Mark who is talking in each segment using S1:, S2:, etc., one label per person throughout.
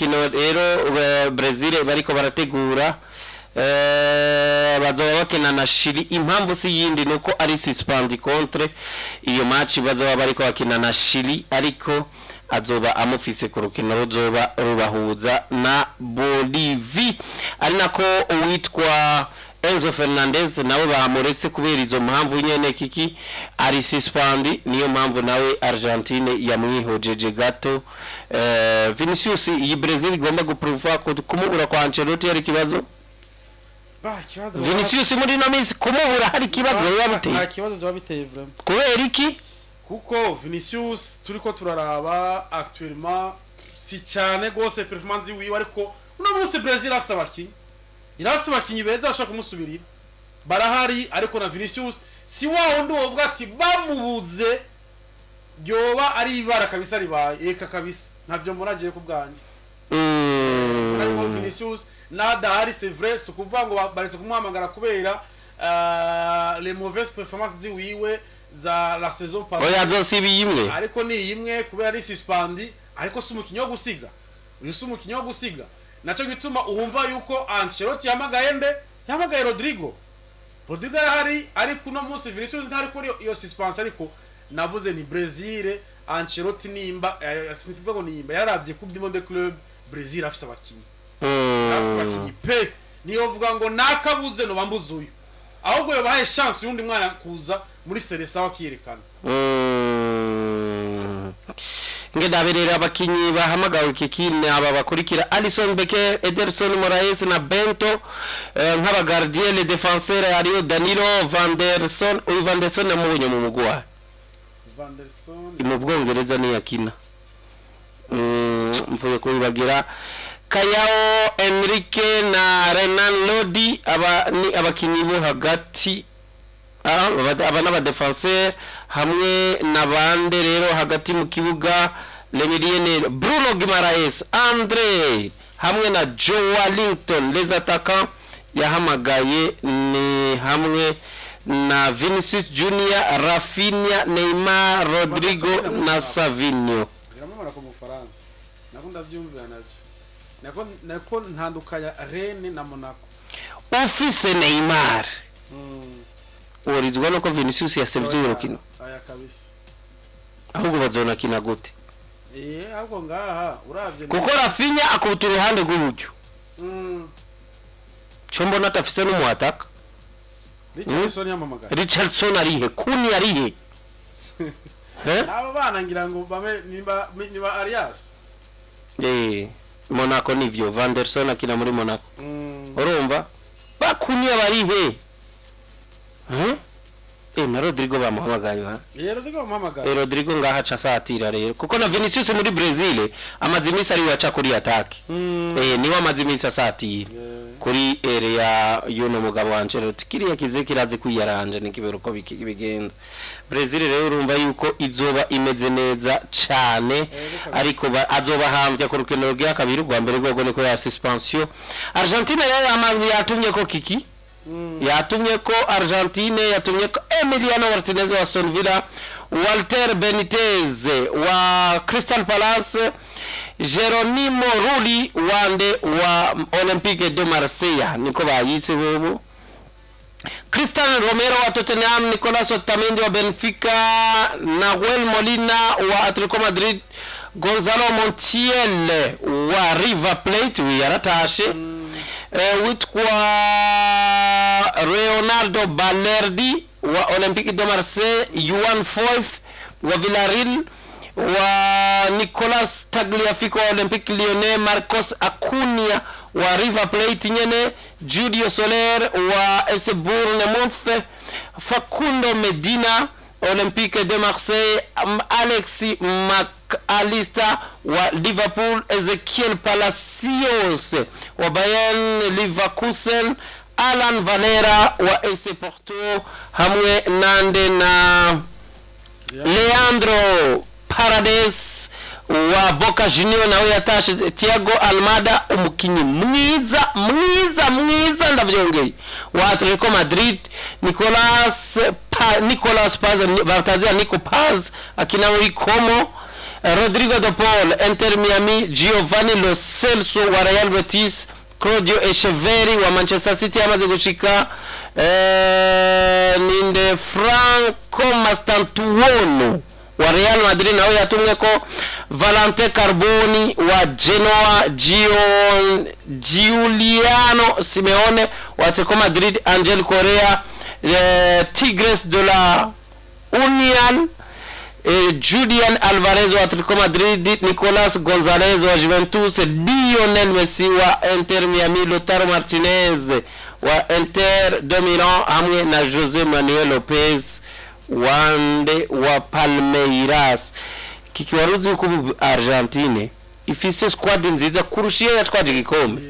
S1: rukino rero Brazil bariko barategura bazoba bakina na Chili. Impamvu si yindi nuko ari suspend contre iyo match bazoba bariko bakina na Chili, ariko azoba amufise ku rukino ruzoba rubahuza na Bolivia, ari nako uwitwa Enzo Fernandez nawe bamuretse kubera izo mpamvu nyene kiki ari suspend, niyo mpamvu nawe Argentine yamwihojeje gato. Vinicius iyi Brazil igomba guprova ko kumubura kwa Ancelotti ari kibazo. Vinicius muri no minsi kumubura hari kibazo yabiteye.
S2: Nta kibazo zabiteye vraiment.
S1: Kubera iki?
S2: Kuko Vinicius turiko turaraba actuellement si cyane gose performance wiwe, ariko uno munsi Brazil afite abakinyi irafite abakinyi beza bashaka kumusubirira barahari, ariko na Vinicius si wa wundi wovuga ati bamubuze yoba ari ibara kabisa ribaye eka kabisa, ntavyo muragiye kubwanje. Ariko Vinicius nadahari c'est vrai, so kuvuga ngo baretse kumuhamagara kubera les mauvaises performances ziwiwe za la saison passée.
S1: Oya zosibi imwe.
S2: Ariko ni imwe kubera ari suspend, ariko si umukinyi wo gusiga. Uyu si umukinyi wo gusiga. Naco gituma uhumva yuko Ancelotti yamagaye Rodrigo. Rodrigo yari ariko no munsi Vinicius ntari kuri iyo suspense, ariko navuze ni Brazil Ancelotti nimba sinsivuga ngo nimba yaravye Coupe du Monde Club Brazil afise abakinyi. Afise abakinyi pe niyo vuga ngo nakabuze no bambuze uyu. Ahubwo yo bahaye chance yundi mwana kuza muri Selesa wakirekana.
S1: Ngedaberera abakinyi bahamagawe kikine aba bakurikira Alisson Becker, Ederson Moraes na Bento, nk'aba gardien les défenseurs ariyo Danilo Van der Son namubonye mu mugwa.
S2: Van der Son
S1: mu Bwongereza ni yakina. Mvuye kubibagira Kayao Enrique na Renan Lodi ni abakinyi bo hagati aba n'aba défenseur hamwe nabande rero hagati mu kibuga Lemiriene Bruno Guimaraes, Andre hamwe na Joe Wellington. Les attaquants yahamagaye ni hamwe na Vinicius Junior, Rafinha, Neymar, Rodrigo na Savinho.
S2: Biramara ko mu France nako ndavyumvira navyo nako ntandukanya Rennes na Monaco.
S1: Office Neymar urizwa no ko Vinicius yasevye urukino
S2: aya kabisa,
S1: ahubwo bazona kina gute
S2: ahubwo ngaha uravye
S1: kuko Rafinha akubuta uruhande rw'uburyo cyo mbona atafise n'umuataka.
S2: Richardson yamamagara.
S1: Richardson arihe kuni arihe
S2: abo bana ngira ngo bame niba Arias
S1: Monaco nivyo Van der Son akina muri Monaco. Urumva bakuni abarihe na Rodrigo bamuhamagaye Rodrigo ngaha cha satira rero kuko na Vinicius muri Brazil amazimisi ari wacha kuri attack niwe amazimisi satira kuri area yuno mugabo wa Ancelotti kiriya kiraze kwiyaranje nikibero ko bigenza. Brazil rero urumva yuko izoba imeze neza cyane, ariko azoba hambye ku rukino rwa kabiri rwa mbere rwo niko ya suspension. Argentina yatumye ko kiki yatumye ko Argentine yatumye ko Emiliano Martinez wa Aston Villa, Walter Benitez wa Crystal Palace, Geronimo Rulli wande wa Olympique de Marseille niko bayise bobo, Cristiano Romero wa Tottenham, Nicolas Otamendi wa Benfica, Nahuel Molina wa Atletico Madrid, Gonzalo Montiel wa River Plate yaratashe witwa Leonardo Balerdi wa Olympique de Marseille, Juan Foyth wa Villarreal, wa Nicolas Tagliafico wa Olympique Lyonnais, Marcos Acuna wa River Plate nyene, Julio Soler wa FC Bournemouth, Facundo Medina Olympique de Marseille, Alexis McAllister wa Liverpool, Ezequiel Palacios wa Bayern Leverkusen, Alan Valera wa FC Porto hamwe nande na Leandro Paredes wa Boca Juniors nawe yatashe, Thiago Almada umukinyi mwiza ndavyongeye wa Atletico Madrid, Nicolas Paz batazia Nico Paz akina muri Como, Rodrigo de Paul Inter Miami, Giovanni Lo Celso wa Real Betis, Claudio Echeverri wa Manchester City amaze gushika, ninde Franco Mastantuono wa Real Madrid nawe yatumwe ko, Valente Carboni wa Genoa, Giuliano Simeone wa Atletico Madrid, Angel Correa Tigres de la Union, Julian Alvarez wa Atletico Madrid, Nicolas Gonzalez wa Juventus, Lionel Messi wa Inter Miami, Lautaro Martinez wa Inter de Milan hamwe na Jose Manuel Lopez wande wa Palmeiras. Kikiwaruzi yuko Argentine ifise squad nziza kurushiye yatwaje igikombe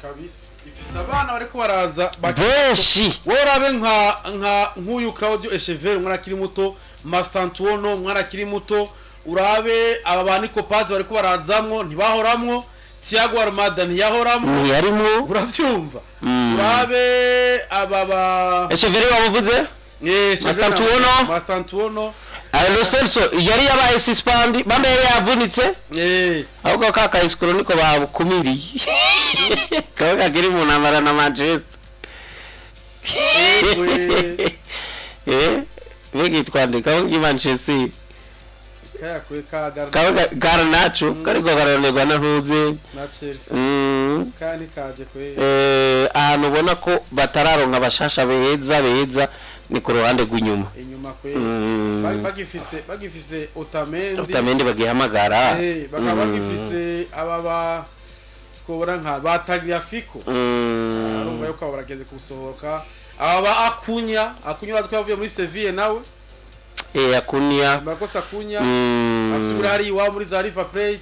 S2: kabisa, ifise abana bariko baraza
S1: benshi.
S2: Worabe nka nk'uyu Claudio Echeverri umwana akiri muto, Mastantuono umwana akiri muto, urabe aba baniko Paz bariko barazamwo ntibahoramwo, Thiago Almada ntiyahoramwo
S1: yarimo,
S2: uravyumva. Urabe aba
S1: Echeverri wamuvuze,
S2: Mastantuono
S1: Lo Celso yari yabaye suspend bambe yavunitse, ahubwo kaka iskoro niko bakumiri kaka kiri mu ntambara na Manchester begi twandika ngo Manchester kaka Garnacho kariko karonegwa na Rose
S2: na Chelsea kandi kaje kwe
S1: ahantu ubona ko batararonka abashasha beza ni ku ruhande rw'inyuma
S2: inyuma kwe bagifise Otamendi
S1: bagihamagara
S2: bagifise ababa twobora nka Batagliafico arumva yuko barageze kusohoka, aba Akunya uraziko yavuye muri Sevilla nawe
S1: Akunya
S2: bakosa Akunya asubira hari iwa muri za River Plate,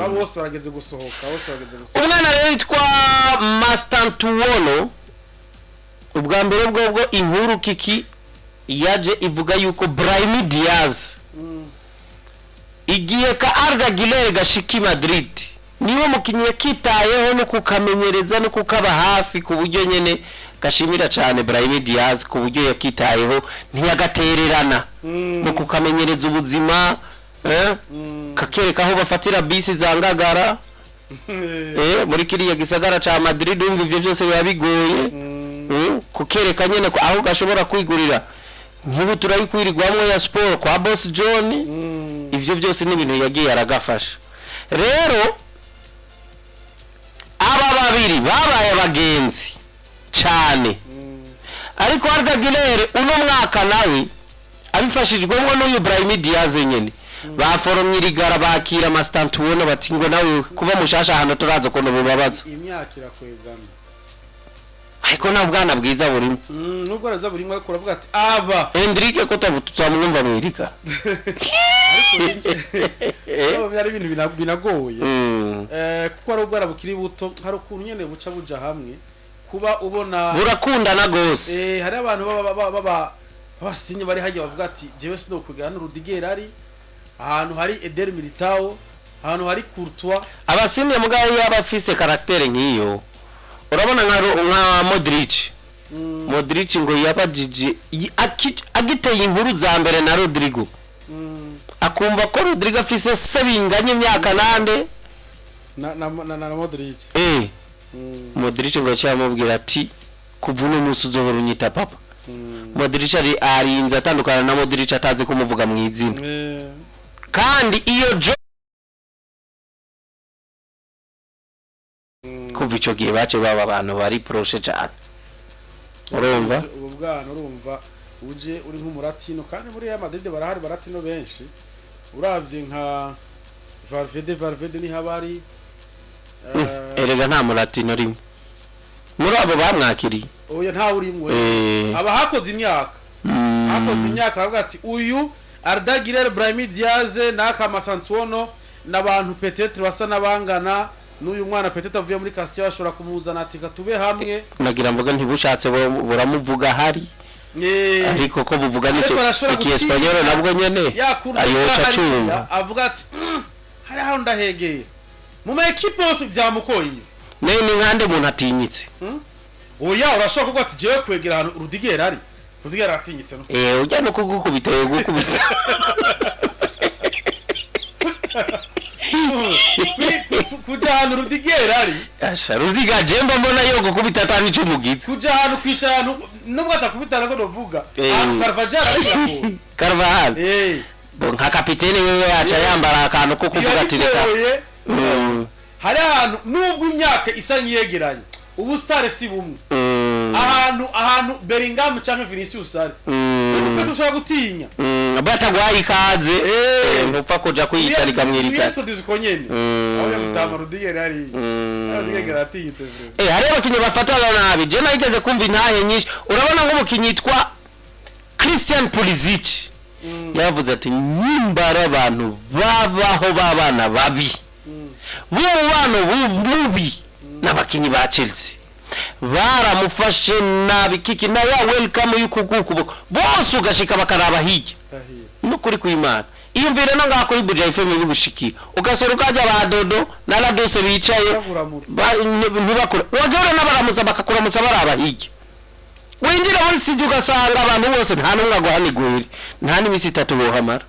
S2: abo bose barageze gusohoka,
S1: umwana rero yitwa Mastantuono. Ubwa mbere bwo inkuru kiki yaje ivuga yuko Brahim Diaz igiye ka Arda Güler gashiki Madrid niwe mukinyi kitayeho no kukamenyereza no kukaba hafi ku buryo nyene gashimira cyane Brahim Diaz ku buryo yakitayeho ntiyagatererana no kukamenyereza ubuzima kakereka aho bafatira bisi zangagara muri kiriya gisagara ca Madrid umva ivyo byose yabigoye kukereka nyene ko aho gashobora kwigurira nk'ubu turayikwirirwamwe ya sport kwa Boss John, ivyo byose ni ibintu yagiye aragafasha. Rero aba babiri babaye abagenzi cyane, ariko Arda Güler uno mwaka nawe abifashijwemo n'uyu Brahim Diaz nyene baforomye irigara bakira Mastantuono bati ngo nawe kuba mushasha hano turaza ko nububabaza
S2: imyaka irakwegana,
S1: ariko nta bwana bwiza burimo
S2: nubwo araza burimo ariko uravuga ati aba
S1: Hendrick ko tutamwumva mwirika
S2: ariko byari ibintu binagoye kuko ari ubwara bukiri buto, hari ukuntu nyene buca buja hamwe kuba ubona
S1: burakundana gose.
S2: Hari abantu babasinye bari hagiye bavuga ati jewe sino kwigana Rudiger ari ahantu hari Eder Militao, ahantu hari Courtois,
S1: abasinye mugaye yabafise karaktere nkiyo. Urabona nka Modric ngo yabajije agiteye inkuru za mbere na Rodrigo, akumva ko Rodrigo afise sebinganye imyaka nande
S2: na Modric
S1: Modric ngo cyamubwira ati kuva uno munsi uzohora unyita papa. Modric arinze atandukana na Modric atazi kumuvuga mu izina, kandi iyo kuva ico gihe bace baba abantu bari proche cyane. Urumva
S2: urumva uje uri nk'umuratino, kandi muri ya Madrid barahari baratino benshi, uravye nka Valverde ni habari
S1: erega nta muratino rimwe muri abo bamwakiriye,
S2: oya nta urimwe aba hakoze imyaka bavuga ati uyu Arda Güler, Brahim Diaz na Mastantuono n'abantu peut-être basa nabangana n'uyu mwana peut-être avuye muri Castilla bashobora kumuzana ati katube hamwe,
S1: nagira mvuga ntibushatse buramuvuga hari ariko ko buvuga nicyo iki Espanyol nabwo nyene ayoca cyumva
S2: avuga ati hari aho ndahegeye mu ma equipe yose byamukoye
S1: nene nkande muntu atinyitse
S2: oya urashaka kuvuga ati jewe kwegera ahantu Rudiger ari Rudiger atinyitse no
S1: ujya no kugukubita
S2: kuja ahantu Rudigera ari
S1: asha Rudiga jemba mbona yo gukubita atani cyo mugize
S2: kuja ahantu kwishana nubwo atakubitana ko novuga ahantu Carvajal ari yako
S1: Carvajal bon nka kapitene wewe acha yambara akantu ko kuvuga ati reka hari ahantu nubwo imyaka isa nyegeranye ubu star si bumwe ahantu Bellingham cyangwa Vinicius ari nuko tushaka gutinya batagwaye ikaze ntupfa kuja kuyicarika mwirika
S2: iyo tuzikonyene aho mutama Rudigera ari Rudigera atiyitse
S1: hari abakinyi bafatana nabi je nayigeze kumva intahe nyinshi urabona nk'umukinyi yitwa Christian Pulisic yavuze ati nyimbara abantu babaho babana babi b'umubano bubi n'abakinyi ba Chelsea baramufashe nabi kiki na ya welcome yukukukubo bose ugashika bakaraba hije nukuri kw'Imana iyo mbere nanga kuri Buja FM y'ubushikira ugasora ukaje abadodo naradose bicaye ntibakora wagera n'abaramuza bakakuramutsa baraba hije winjira muri sije ugasanga abantu bose nta numwe aguhanigwira nta n'imisi 3 bohamara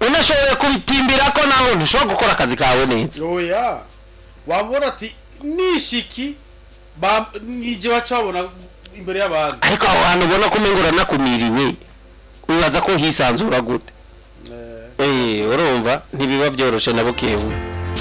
S1: unashoboye kubitimbira ko naho ntushobora gukora akazi kawe neza
S2: oya wabona ati nishiki nije bacabona imbere y'abantu
S1: ariko aho hantu ubona ko mengora nakumiriwe ubaza ko hisanzura gute urumva ntibiba byoroshe nabo kewe